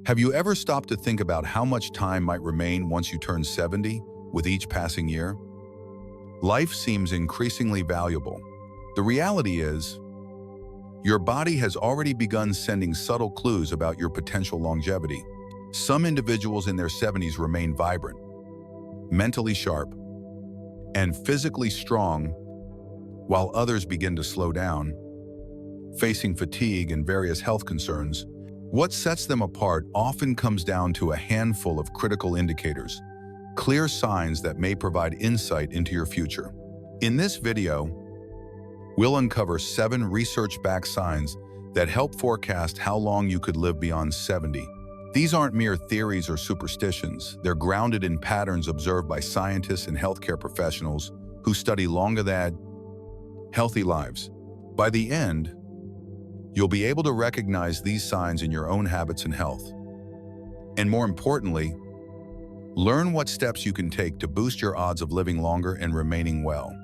Have you ever stopped to think about how much time might remain once you turn 70 with each passing year? Life seems increasingly valuable. The reality is, your body has already begun sending subtle clues about your potential longevity. Some individuals in their 70s remain vibrant, mentally sharp, and physically strong, while others begin to slow down, facing fatigue and various health concerns. What sets them apart often comes down to a handful of critical indicators, clear signs that may provide insight into your future. In this video, we'll uncover 7 research-backed signs that help forecast how long you could live beyond 70. These aren't mere theories or superstitions. They're grounded in patterns observed by scientists and healthcare professionals who study longer than healthy lives. By the end, you'll be able to recognize these signs in your own habits and health. And more importantly, learn what steps you can take to boost your odds of living longer and remaining well.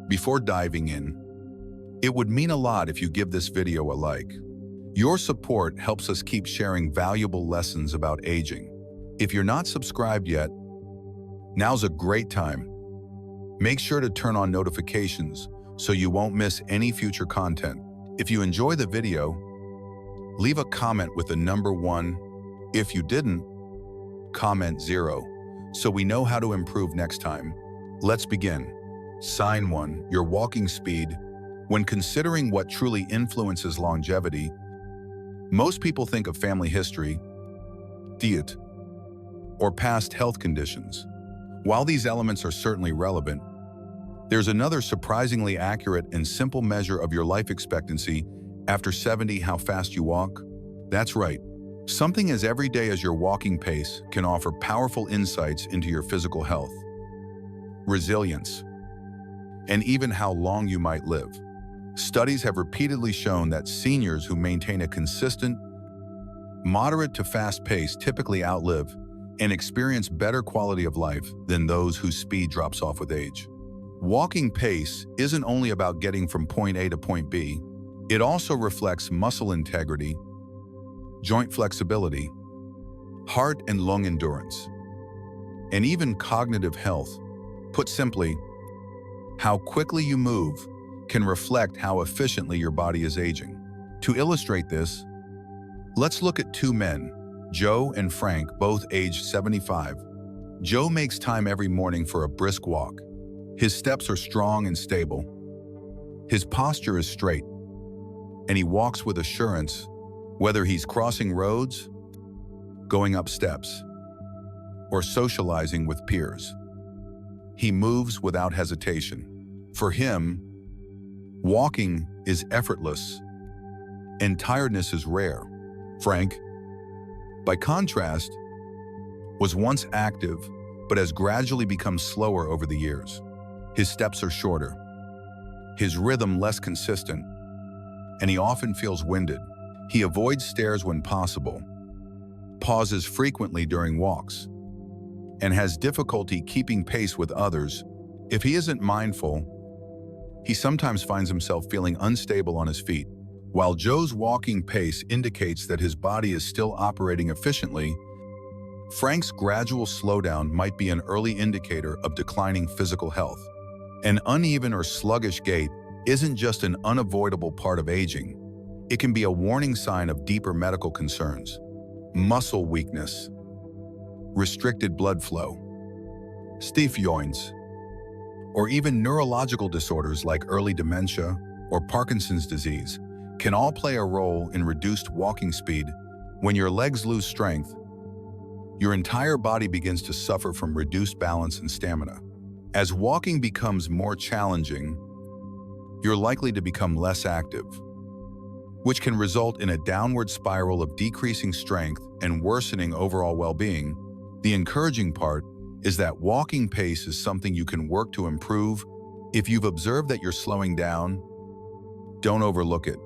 Before diving in, it would mean a lot if you give this video a like. Your support helps us keep sharing valuable lessons about aging. If you're not subscribed yet, now's a great time. Make sure to turn on notifications so you won't miss any future content. If you enjoy the video, leave a comment with the number 1. If you didn't, comment 0, so we know how to improve next time. Let's begin. Sign 1, your walking speed. When considering what truly influences longevity, most people think of family history, diet, or past health conditions. While these elements are certainly relevant, there's another surprisingly accurate and simple measure of your life expectancy after 70: how fast you walk. That's right. Something as everyday as your walking pace can offer powerful insights into your physical health, resilience, and even how long you might live. Studies have repeatedly shown that seniors who maintain a consistent, moderate to fast pace typically outlive and experience better quality of life than those whose speed drops off with age. Walking pace isn't only about getting from point A to point B. It also reflects muscle integrity, joint flexibility, heart and lung endurance, and even cognitive health. Put simply, how quickly you move can reflect how efficiently your body is aging. To illustrate this, let's look at 2 men, Joe and Frank, both aged 75. Joe makes time every morning for a brisk walk. His steps are strong and stable. His posture is straight, and he walks with assurance, whether he's crossing roads, going up steps, or socializing with peers. He moves without hesitation. For him, walking is effortless, and tiredness is rare. Frank, by contrast, was once active, but has gradually become slower over the years. His steps are shorter, his rhythm less consistent, and he often feels winded. He avoids stairs when possible, pauses frequently during walks, and has difficulty keeping pace with others. If he isn't mindful, he sometimes finds himself feeling unstable on his feet. While Joe's walking pace indicates that his body is still operating efficiently, Frank's gradual slowdown might be an early indicator of declining physical health. An uneven or sluggish gait isn't just an unavoidable part of aging. It can be a warning sign of deeper medical concerns: muscle weakness, restricted blood flow, stiff joints, or even neurological disorders like early dementia or Parkinson's disease can all play a role in reduced walking speed. When your legs lose strength, your entire body begins to suffer from reduced balance and stamina. As walking becomes more challenging, you're likely to become less active, which can result in a downward spiral of decreasing strength and worsening overall well-being. The encouraging part is that walking pace is something you can work to improve. If you've observed that you're slowing down, don't overlook it.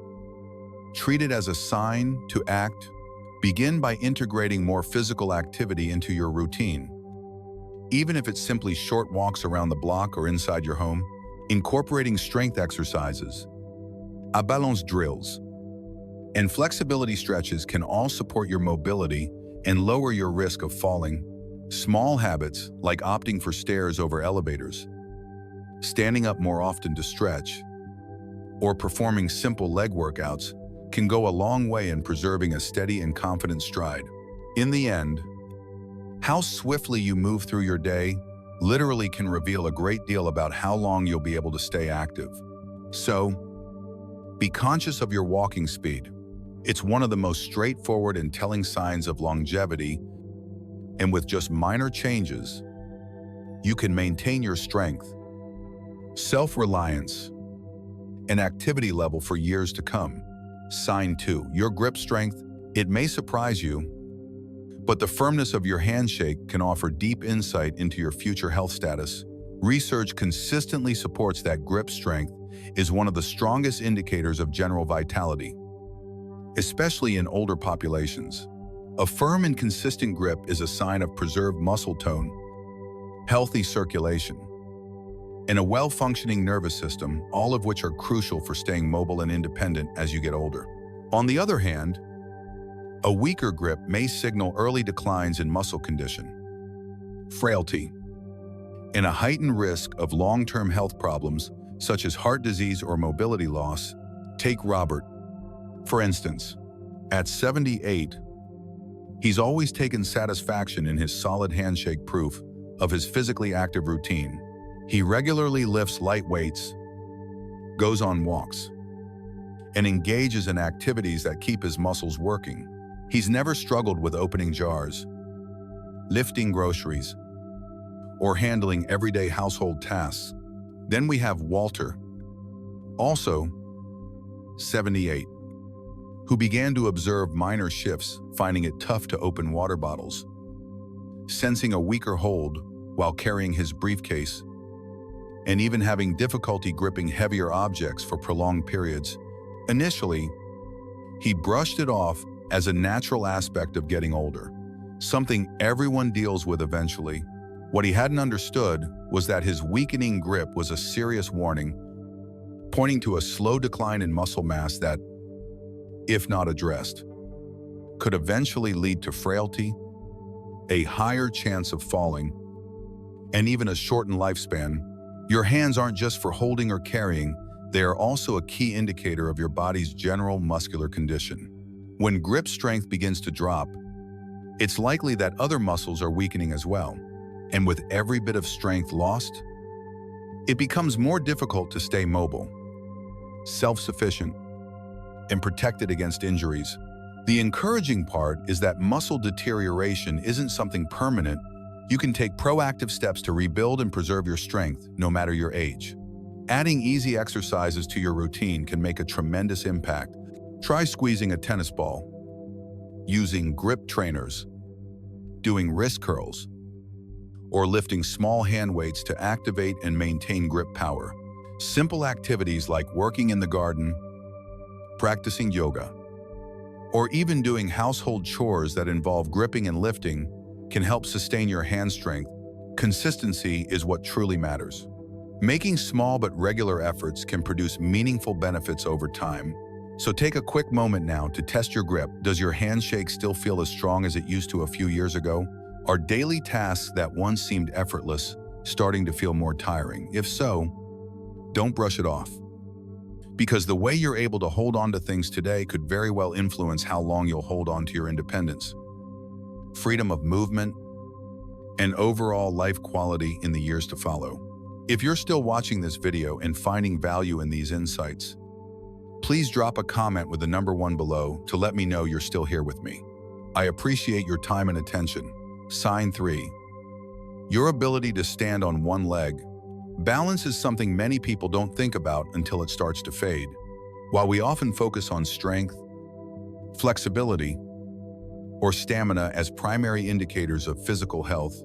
Treat it as a sign to act. Begin by integrating more physical activity into your routine. Even if it's simply short walks around the block or inside your home, incorporating strength exercises, balance drills, and flexibility stretches can all support your mobility and lower your risk of falling. Small habits, like opting for stairs over elevators, standing up more often to stretch, or performing simple leg workouts, can go a long way in preserving a steady and confident stride. In the end, how swiftly you move through your day literally can reveal a great deal about how long you'll be able to stay active. So, be conscious of your walking speed. It's one of the most straightforward and telling signs of longevity, and with just minor changes, you can maintain your strength, self-reliance, and activity level for years to come. Sign 2. Your grip strength. It may surprise you, but the firmness of your handshake can offer deep insight into your future health status. Research consistently supports that grip strength is one of the strongest indicators of general vitality, especially in older populations. A firm and consistent grip is a sign of preserved muscle tone, healthy circulation, and a well-functioning nervous system, all of which are crucial for staying mobile and independent as you get older. On the other hand, a weaker grip may signal early declines in muscle condition, frailty, and a heightened risk of long-term health problems such as heart disease or mobility loss. Take Robert, for instance. At 78, he's always taken satisfaction in his solid handshake, proof of his physically active routine. He regularly lifts light weights, goes on walks, and engages in activities that keep his muscles working. He's never struggled with opening jars, lifting groceries, or handling everyday household tasks. Then we have Walter, also 78, who began to observe minor shifts, finding it tough to open water bottles, sensing a weaker hold while carrying his briefcase, and even having difficulty gripping heavier objects for prolonged periods. Initially, he brushed it off as a natural aspect of getting older, something everyone deals with eventually. What he hadn't understood was that his weakening grip was a serious warning, pointing to a slow decline in muscle mass that, if not addressed, could eventually lead to frailty, a higher chance of falling, and even a shortened lifespan. Your hands aren't just for holding or carrying, they are also a key indicator of your body's general muscular condition. When grip strength begins to drop, it's likely that other muscles are weakening as well. And with every bit of strength lost, it becomes more difficult to stay mobile, self-sufficient, and protected against injuries. The encouraging part is that muscle deterioration isn't something permanent. You can take proactive steps to rebuild and preserve your strength, no matter your age. Adding easy exercises to your routine can make a tremendous impact. Try squeezing a tennis ball, using grip trainers, doing wrist curls, or lifting small hand weights to activate and maintain grip power. Simple activities like working in the garden, practicing yoga, or even doing household chores that involve gripping and lifting can help sustain your hand strength. Consistency is what truly matters. Making small but regular efforts can produce meaningful benefits over time. So take a quick moment now to test your grip. Does your handshake still feel as strong as it used to a few years ago? Are daily tasks that once seemed effortless starting to feel more tiring? If so, don't brush it off, because the way you're able to hold on to things today could very well influence how long you'll hold on to your independence, freedom of movement, and overall life quality in the years to follow. If you're still watching this video and finding value in these insights, please drop a comment with the number 1 below to let me know you're still here with me. I appreciate your time and attention. Sign 3. Your ability to stand on one leg. Balance is something many people don't think about until it starts to fade. While we often focus on strength, flexibility, or stamina as primary indicators of physical health,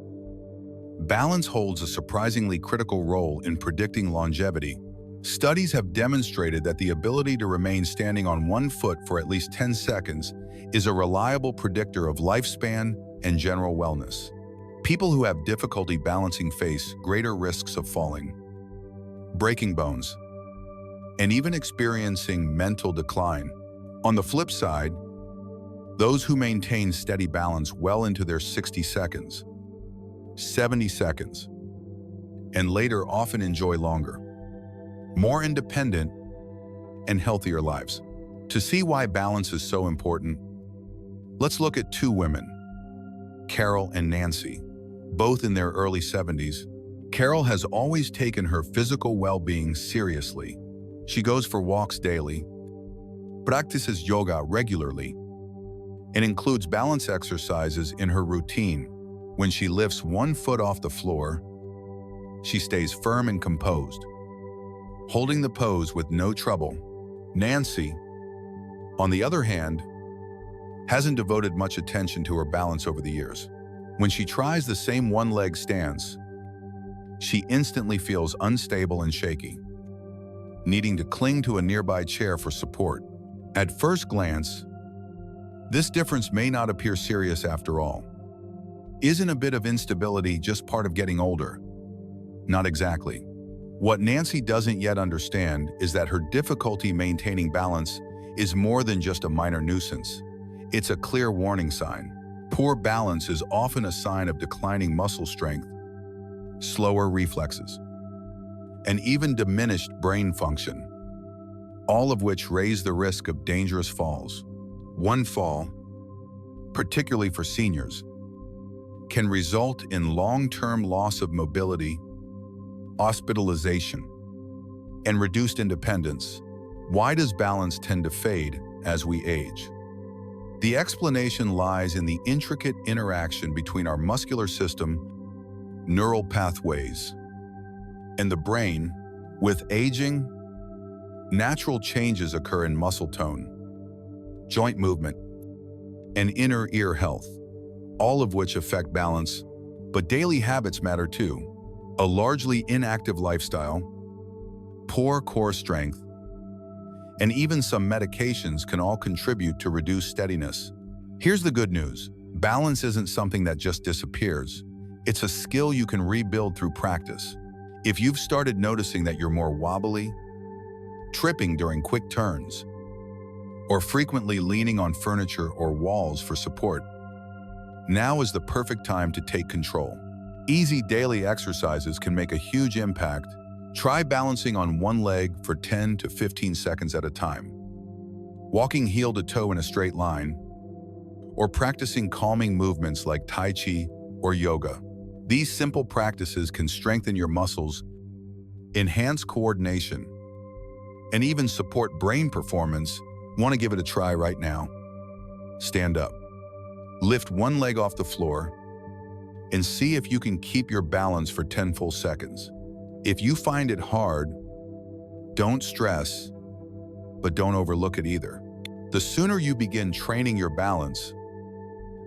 balance holds a surprisingly critical role in predicting longevity. Studies have demonstrated that the ability to remain standing on one foot for at least 10 seconds is a reliable predictor of lifespan and general wellness. People who have difficulty balancing face greater risks of falling, breaking bones, and even experiencing mental decline. On the flip side, Those who maintain steady balance well into their 60 seconds, 70 seconds, and later often enjoy longer, more independent, and healthier lives. To see why balance is so important, let's look at two women, Carol and Nancy, both in their early 70s. Carol has always taken her physical well-being seriously. She goes for walks daily, practices yoga regularly, and includes balance exercises in her routine. When she lifts one foot off the floor, she stays firm and composed, holding the pose with no trouble. Nancy, on the other hand, hasn't devoted much attention to her balance over the years. When she tries the same one-leg stance, she instantly feels unstable and shaky, needing to cling to a nearby chair for support. At first glance, this difference may not appear serious after all. Isn't a bit of instability just part of getting older? Not exactly. What Nancy doesn't yet understand is that her difficulty maintaining balance is more than just a minor nuisance. It's a clear warning sign. Poor balance is often a sign of declining muscle strength, slower reflexes, and even diminished brain function, all of which raise the risk of dangerous falls. One fall, particularly for seniors, can result in long-term loss of mobility, hospitalization, and reduced independence. Why does balance tend to fade as we age? The explanation lies in the intricate interaction between our muscular system, neural pathways, and the brain. With aging, natural changes occur in muscle tone, joint movement, and inner ear health, all of which affect balance. But daily habits matter too. A largely inactive lifestyle, poor core strength, and even some medications can all contribute to reduced steadiness. Here's the good news. Balance isn't something that just disappears. It's a skill you can rebuild through practice. If you've started noticing that you're more wobbly, tripping during quick turns, or frequently leaning on furniture or walls for support, now is the perfect time to take control. Easy daily exercises can make a huge impact. Try balancing on one leg for 10 to 15 seconds at a time, walking heel to toe in a straight line, or practicing calming movements like Tai Chi or yoga. These simple practices can strengthen your muscles, enhance coordination, and even support brain performance. Want to give it a try right now? Stand up, lift one leg off the floor, and see if you can keep your balance for 10 full seconds. If you find it hard, don't stress, but don't overlook it either. The sooner you begin training your balance,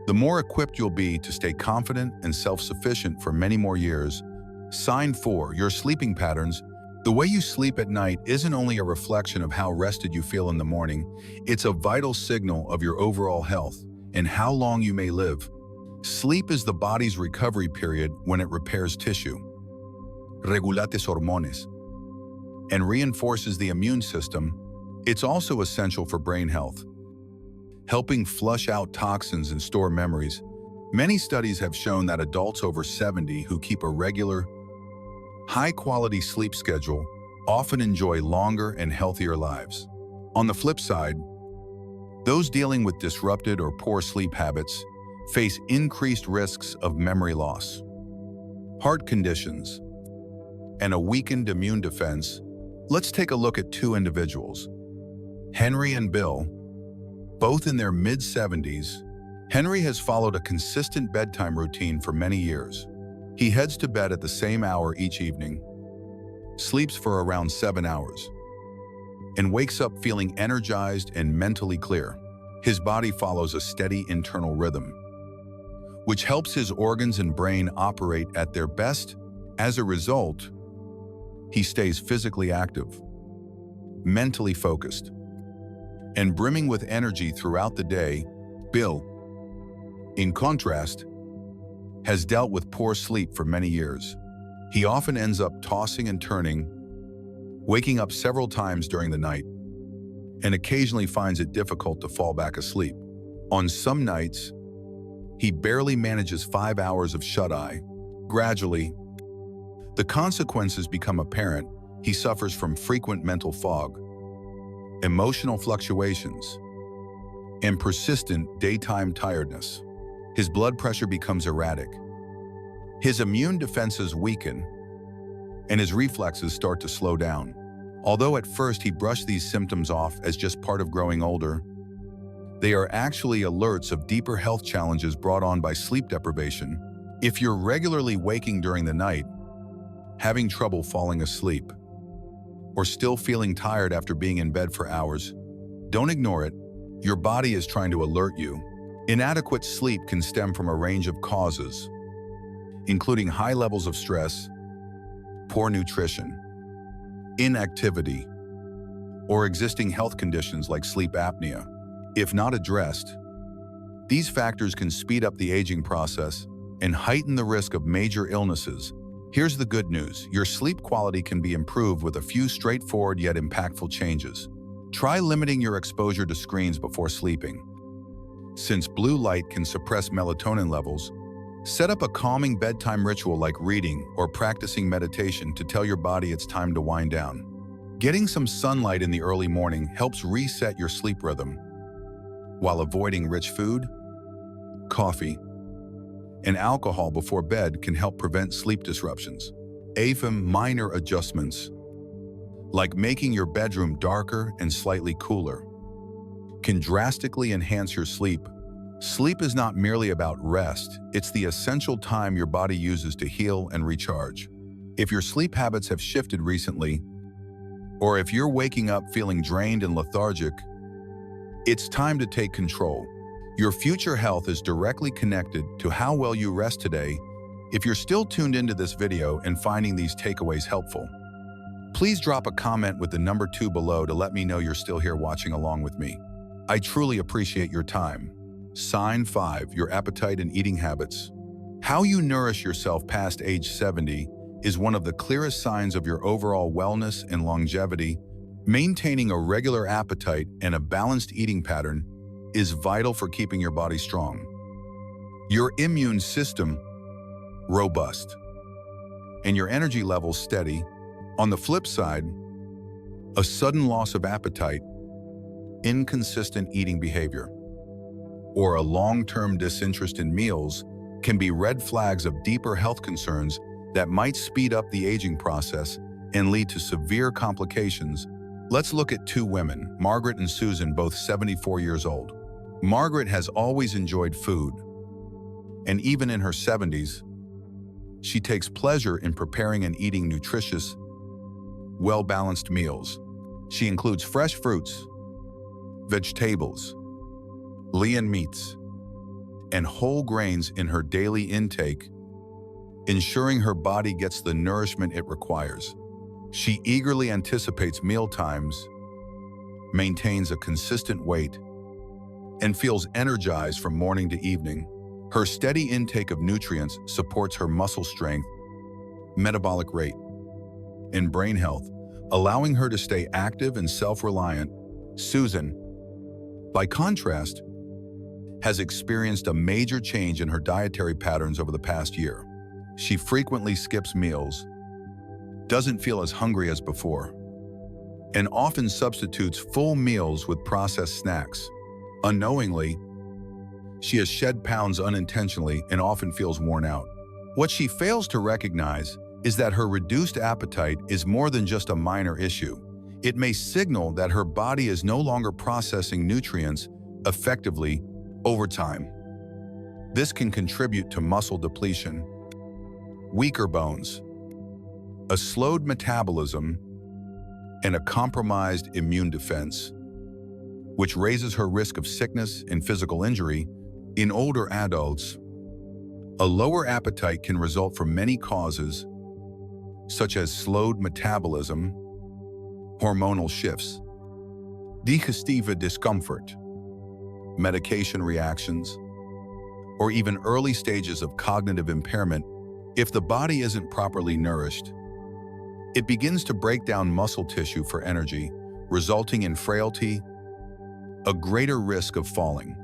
the more equipped you'll be to stay confident and self-sufficient for many more years. Sign 4, your sleeping patterns. The way you sleep at night isn't only a reflection of how rested you feel in the morning, it's a vital signal of your overall health and how long you may live. Sleep is the body's recovery period when it repairs tissue, regulates hormones, and reinforces the immune system. It's also essential for brain health, helping flush out toxins and store memories. Many studies have shown that adults over 70 who keep a regular, high-quality sleep schedule often enjoy longer and healthier lives. On the flip side, those dealing with disrupted or poor sleep habits face increased risks of memory loss, heart conditions, and a weakened immune defense. Let's take a look at two individuals, Henry and Bill, both in their mid-70s. Henry has followed a consistent bedtime routine for many years. He heads to bed at the same hour each evening, sleeps for around 7 hours, and wakes up feeling energized and mentally clear. His body follows a steady internal rhythm, which helps his organs and brain operate at their best. As a result, he stays physically active, mentally focused, and brimming with energy throughout the day. Bill, in contrast, has dealt with poor sleep for many years. He often ends up tossing and turning, waking up several times during the night, and occasionally finds it difficult to fall back asleep. On some nights, he barely manages 5 hours of shut-eye. Gradually, the consequences become apparent. He suffers from frequent mental fog, emotional fluctuations, and persistent daytime tiredness. His blood pressure becomes erratic. His immune defenses weaken, and his reflexes start to slow down. Although at first he brushed these symptoms off as just part of growing older, they are actually alerts of deeper health challenges brought on by sleep deprivation. If you're regularly waking during the night, having trouble falling asleep, or still feeling tired after being in bed for hours, don't ignore it. Your body is trying to alert you. Inadequate sleep can stem from a range of causes, including high levels of stress, poor nutrition, inactivity, or existing health conditions like sleep apnea. If not addressed, these factors can speed up the aging process and heighten the risk of major illnesses. Here's the good news: your sleep quality can be improved with a few straightforward yet impactful changes. Try limiting your exposure to screens before sleeping. Since blue light can suppress melatonin levels, set up a calming bedtime ritual like reading or practicing meditation to tell your body it's time to wind down. Getting some sunlight in the early morning helps reset your sleep rhythm, while avoiding rich food, coffee, and alcohol before bed can help prevent sleep disruptions. Even minor adjustments, like making your bedroom darker and slightly cooler, can drastically enhance your sleep. Sleep is not merely about rest, it's the essential time your body uses to heal and recharge. If your sleep habits have shifted recently, or if you're waking up feeling drained and lethargic, it's time to take control. Your future health is directly connected to how well you rest today. If you're still tuned into this video and finding these takeaways helpful, please drop a comment with the number 2 below to let me know you're still here watching along with me. I truly appreciate your time. Sign 5. Your appetite and eating habits. How you nourish yourself past age 70 is one of the clearest signs of your overall wellness and longevity. Maintaining a regular appetite and a balanced eating pattern is vital for keeping your body strong, your immune system robust, and your energy levels steady. On the flip side, a sudden loss of appetite, inconsistent eating behavior, or a long-term disinterest in meals can be red flags of deeper health concerns that might speed up the aging process and lead to severe complications. Let's look at 2 women, Margaret and Susan, both 74 years old. Margaret has always enjoyed food, and even in her 70s, she takes pleasure in preparing and eating nutritious, well-balanced meals. She includes fresh fruits, vegetables, lean meats, and whole grains in her daily intake, ensuring her body gets the nourishment it requires. She eagerly anticipates meal times, maintains a consistent weight, and feels energized from morning to evening. Her steady intake of nutrients supports her muscle strength, metabolic rate, and brain health, allowing her to stay active and self-reliant. Susan, by contrast, has experienced a major change in her dietary patterns over the past year. She frequently skips meals, doesn't feel as hungry as before, and often substitutes full meals with processed snacks. Unknowingly, she has shed pounds unintentionally and often feels worn out. What she fails to recognize is that her reduced appetite is more than just a minor issue. It may signal that her body is no longer processing nutrients effectively over time. This can contribute to muscle depletion, weaker bones, a slowed metabolism, and a compromised immune defense, which raises her risk of sickness and physical injury. In older adults, a lower appetite can result from many causes, such as slowed metabolism, hormonal shifts, digestive discomfort, medication reactions, or even early stages of cognitive impairment. If the body isn't properly nourished, it begins to break down muscle tissue for energy, resulting in frailty, a greater risk of falling,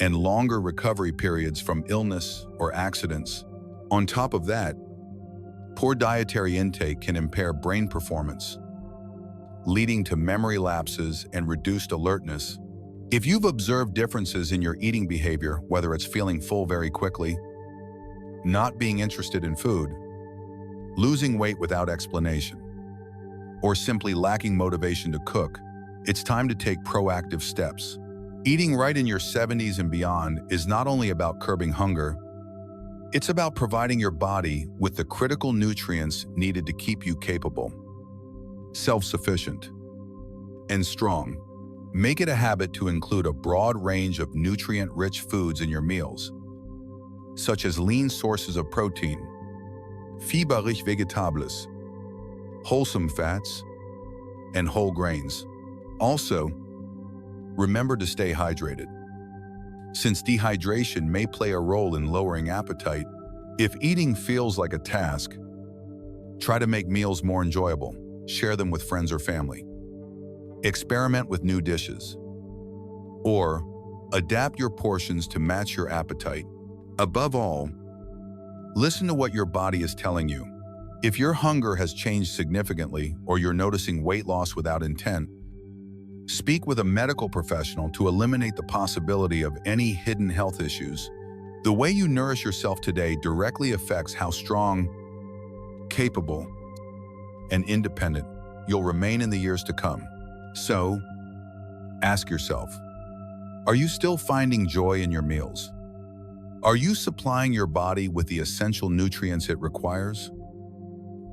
and longer recovery periods from illness or accidents. On top of that, poor dietary intake can impair brain performance, leading to memory lapses and reduced alertness. If you've observed differences in your eating behavior, whether it's feeling full very quickly, not being interested in food, losing weight without explanation, or simply lacking motivation to cook, it's time to take proactive steps. Eating right in your 70s and beyond is not only about curbing hunger, it's about providing your body with the critical nutrients needed to keep you capable, self-sufficient, and strong. Make it a habit to include a broad range of nutrient-rich foods in your meals, such as lean sources of protein, fiberrich vegetables, wholesome fats, and whole grains. Also, remember to stay hydrated, since dehydration may play a role in lowering appetite. If eating feels like a task, try to make meals more enjoyable. Share them with friends or family. Experiment with new dishes, or adapt your portions to match your appetite. Above all, listen to what your body is telling you. If your hunger has changed significantly or you're noticing weight loss without intent, speak with a medical professional to eliminate the possibility of any hidden health issues. The way you nourish yourself today directly affects how strong, capable, and independent you'll remain in the years to come. So, ask yourself, are you still finding joy in your meals? Are you supplying your body with the essential nutrients it requires?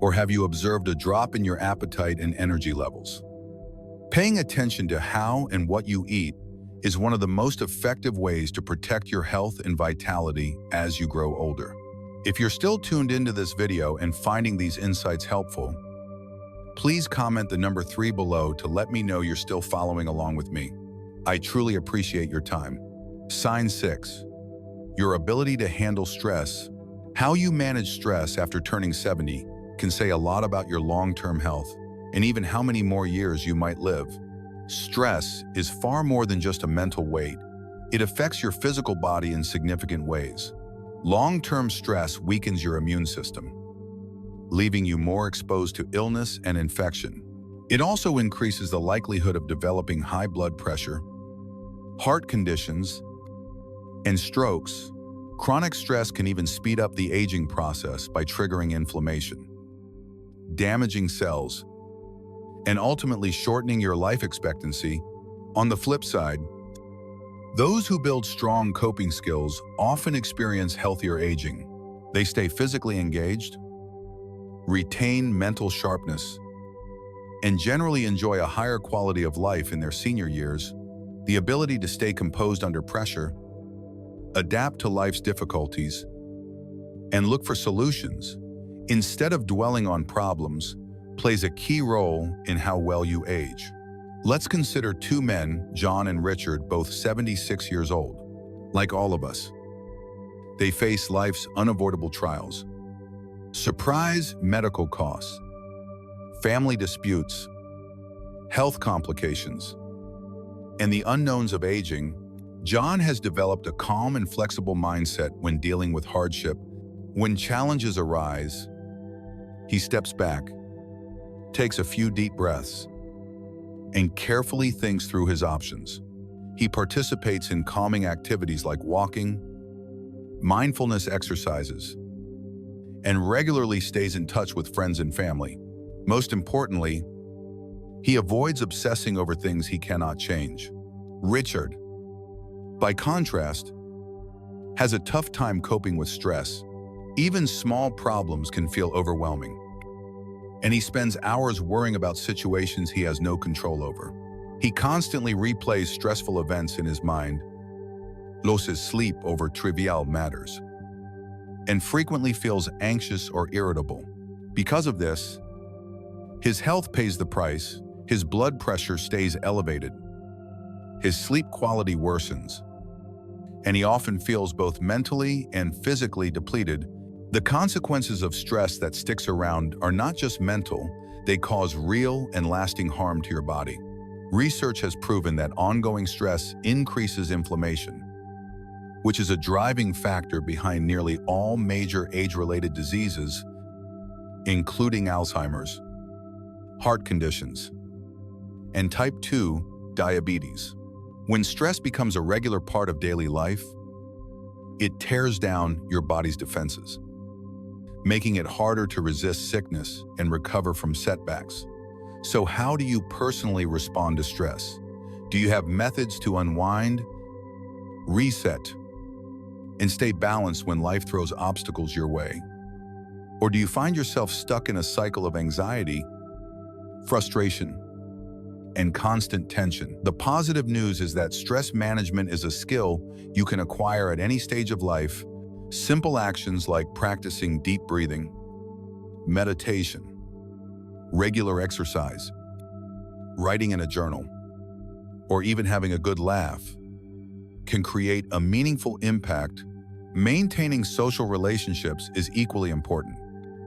Or have you observed a drop in your appetite and energy levels? Paying attention to how and what you eat is one of the most effective ways to protect your health and vitality as you grow older. If you're still tuned into this video and finding these insights helpful, please comment the number 3 below to let me know you're still following along with me. I truly appreciate your time. Sign 6. Your ability to handle stress. How you manage stress after turning 70 can say a lot about your long-term health and even how many more years you might live. Stress is far more than just a mental weight. It affects your physical body in significant ways. Long-term stress weakens your immune system, leaving you more exposed to illness and infection. It also increases the likelihood of developing high blood pressure, heart conditions, and strokes. Chronic stress can even speed up the aging process by triggering inflammation, damaging cells, and ultimately shortening your life expectancy. On the flip side, those who build strong coping skills often experience healthier aging. They stay physically engaged, retain mental sharpness, and generally enjoy a higher quality of life in their senior years. The ability to stay composed under pressure, adapt to life's difficulties, and look for solutions instead of dwelling on problems plays a key role in how well you age. Let's consider 2 men, John and Richard, both 76 years old. Like all of us, they face life's unavoidable trials. Surprise medical costs, family disputes, health complications, and the unknowns of aging. John has developed a calm and flexible mindset when dealing with hardship. When challenges arise, he steps back, takes a few deep breaths, and carefully thinks through his options. He participates in calming activities like walking, mindfulness exercises, and regularly stays in touch with friends and family. Most importantly, he avoids obsessing over things he cannot change. Richard, by contrast, has a tough time coping with stress. Even small problems can feel overwhelming, and he spends hours worrying about situations he has no control over. He constantly replays stressful events in his mind, loses sleep over trivial matters, and frequently feels anxious or irritable. Because of this, his health pays the price. His blood pressure stays elevated, his sleep quality worsens, and he often feels both mentally and physically depleted. The consequences of stress that sticks around are not just mental, they cause real and lasting harm to your body. Research has proven that ongoing stress increases inflammation, which is a driving factor behind nearly all major age-related diseases, including Alzheimer's, heart conditions, and type 2 diabetes. When stress becomes a regular part of daily life, it tears down your body's defenses, making it harder to resist sickness and recover from setbacks. So how do you personally respond to stress? Do you have methods to unwind, reset, and stay balanced when life throws obstacles your way? Or do you find yourself stuck in a cycle of anxiety, frustration, and constant tension? The positive news is that stress management is a skill you can acquire at any stage of life. Simple actions like practicing deep breathing, meditation, regular exercise, writing in a journal, or even having a good laugh can create a meaningful impact. Maintaining social relationships is equally important.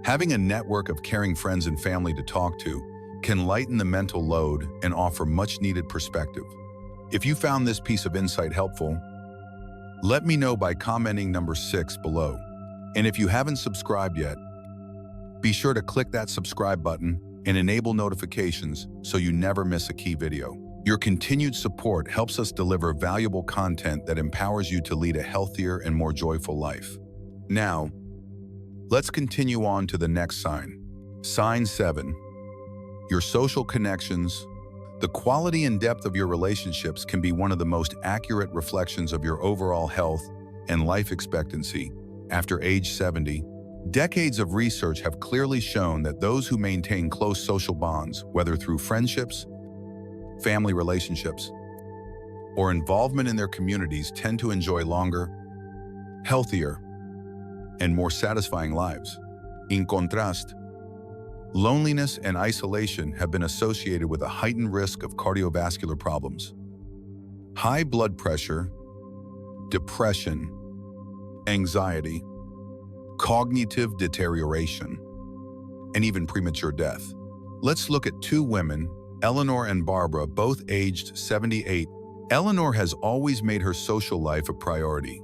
Having a network of caring friends and family to talk to can lighten the mental load and offer much-needed perspective. If you found this piece of insight helpful, let me know by commenting number 6 below. And if you haven't subscribed yet, be sure to click that subscribe button and enable notifications so you never miss a key video. Your continued support helps us deliver valuable content that empowers you to lead a healthier and more joyful life. Now, let's continue on to the next sign. Sign 7. Your social connections. The quality and depth of your relationships can be one of the most accurate reflections of your overall health and life expectancy after age 70. Decades of research have clearly shown that those who maintain close social bonds, whether through friendships, family relationships, or involvement in their communities, tend to enjoy longer, healthier, and more satisfying lives. In contrast, loneliness and isolation have been associated with a heightened risk of cardiovascular problems, high blood pressure, depression, anxiety, cognitive deterioration, and even premature death. Let's look at 2 women, Eleanor and Barbara, both aged 78. Eleanor has always made her social life a priority.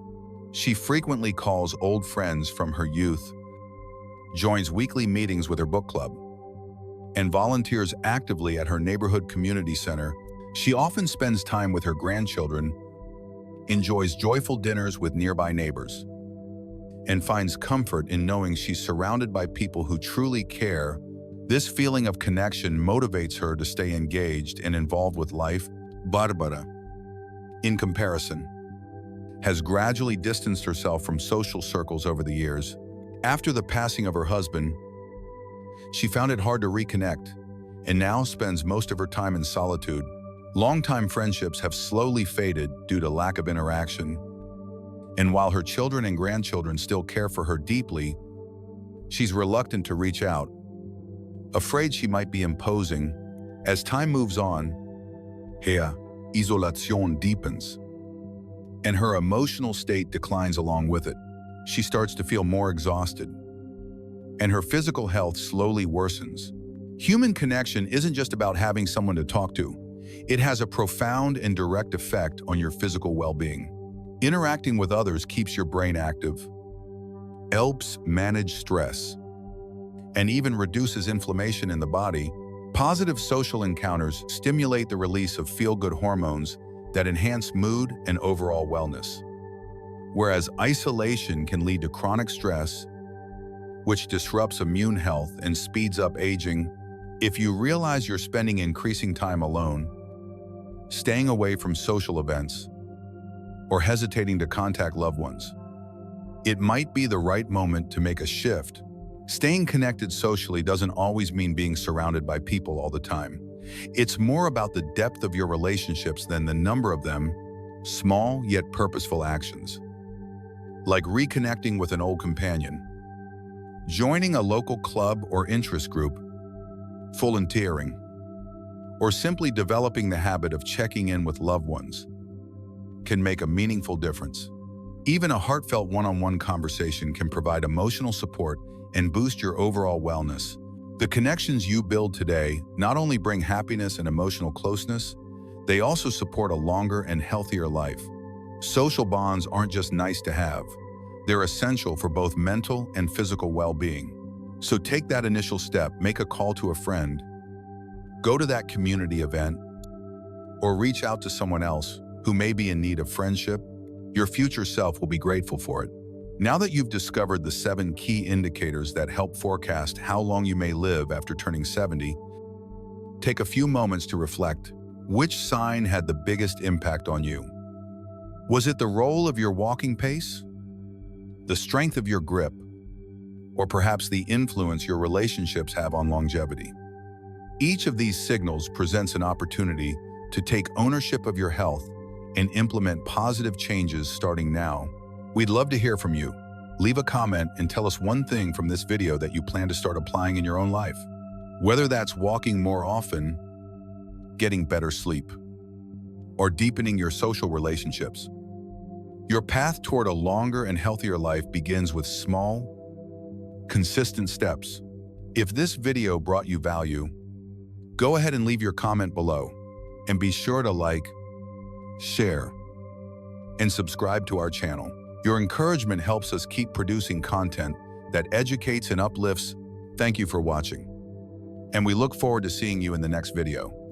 She frequently calls old friends from her youth, joins weekly meetings with her book club, and volunteers actively at her neighborhood community center. She often spends time with her grandchildren, enjoys joyful dinners with nearby neighbors, and finds comfort in knowing she's surrounded by people who truly care. This feeling of connection motivates her to stay engaged and involved with life. Barbara, in comparison, has gradually distanced herself from social circles over the years. After the passing of her husband, she found it hard to reconnect and now spends most of her time in solitude. Longtime friendships have slowly faded due to lack of interaction, and while her children and grandchildren still care for her deeply, she's reluctant to reach out, afraid she might be imposing. As time moves on, her isolation deepens, and her emotional state declines along with it. She starts to feel more exhausted, and her physical health slowly worsens. Human connection isn't just about having someone to talk to. It has a profound and direct effect on your physical well-being. Interacting with others keeps your brain active, helps manage stress, and even reduces inflammation in the body. Positive social encounters stimulate the release of feel-good hormones that enhance mood and overall wellness, whereas isolation can lead to chronic stress, which disrupts immune health and speeds up aging. If you realize you're spending increasing time alone, staying away from social events, or hesitating to contact loved ones, it might be the right moment to make a shift. Staying connected socially doesn't always mean being surrounded by people all the time. It's more about the depth of your relationships than the number of them. Small yet purposeful actions, like reconnecting with an old companion, joining a local club or interest group, volunteering, or simply developing the habit of checking in with loved ones, can make a meaningful difference. Even a heartfelt one-on-one conversation can provide emotional support and boost your overall wellness. The connections you build today not only bring happiness and emotional closeness, they also support a longer and healthier life. Social bonds aren't just nice to have. They're essential for both mental and physical well-being. So take that initial step, make a call to a friend, go to that community event, or reach out to someone else who may be in need of friendship. Your future self will be grateful for it. Now that you've discovered the 7 key indicators that help forecast how long you may live after turning 70, take a few moments to reflect. Which sign had the biggest impact on you? Was it the roll of your walking pace, the strength of your grip, or perhaps the influence your relationships have on longevity? Each of these signals presents an opportunity to take ownership of your health and implement positive changes starting now. We'd love to hear from you. Leave a comment and tell us one thing from this video that you plan to start applying in your own life. Whether that's walking more often, getting better sleep, or deepening your social relationships. Your path toward a longer and healthier life begins with small, consistent steps. If this video brought you value, go ahead and leave your comment below, and be sure to like, share, and subscribe to our channel. Your encouragement helps us keep producing content that educates and uplifts. Thank you for watching, and we look forward to seeing you in the next video.